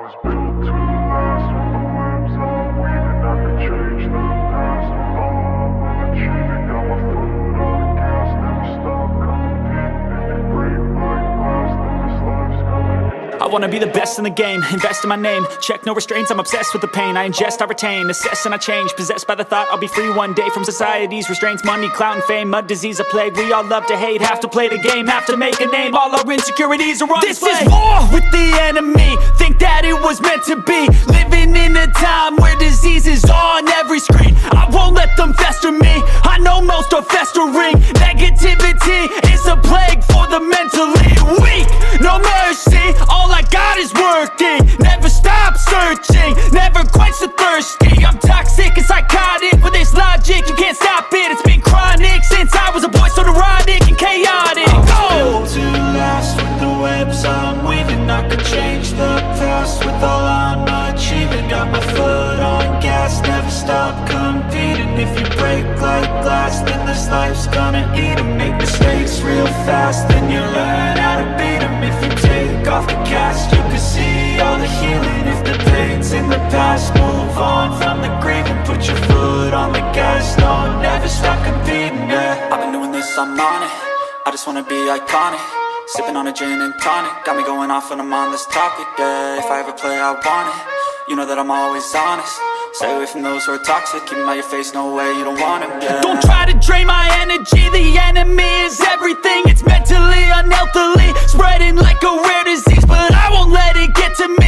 was built to last. With the webs I'm weaving, I could change the past. With all I'm achieving, got my foot on the gas. Never stop competing. If you break like glass, then this life's gonna end. I wanna be the best in the game, invest in my name. Check no restraints, I'm obsessed with the pain. I ingest, I retain, assess and I change. Possessed by the thought I'll be free one day from society's restraints. Money, clout and fame, mud, disease, a plague. We all love to hate, have to play the game, have to make a name. All our insecurities are on display. This is war with the enemy, think that it was meant to be. Living in a time where disease is on every screen. I won't let them fester me, I know most are festering. Negativity is a plague for the mentally weak. No mercy, all I got is working. Never stop searching, never quench the thirsty. I'm toxic and psychotic, with this logic, you can't stop it. It's been chronic since I was a boy, so neurotic and chaotic. Built to last. With the webs I'm weaving, I could change the past. With all I'm achieving, got my foot on gas. Never stop competing. If you break like glass, then this life's gonna eat 'em. Make mistakes real fast, then you learn how to beat 'em. If you take off the cast, you can see all the healing. If the pain's in the past, move on from the grave and put your foot on the gas. No, never stop competing, yeah. I've been doing this, I'm on it. I just wanna be iconic. Sipping on a gin and tonic, got me going off when I'm on this topic, yeah. If I ever play, I want it. You know that I'm always honest. Stay away from those who are toxic. Keep them out your face, no way, you don't want them, yeah. Don't try to drain my energy, the enemy is everything. It's mentally, unhealthily, spreading like a rare disease. But I won't let it get to me.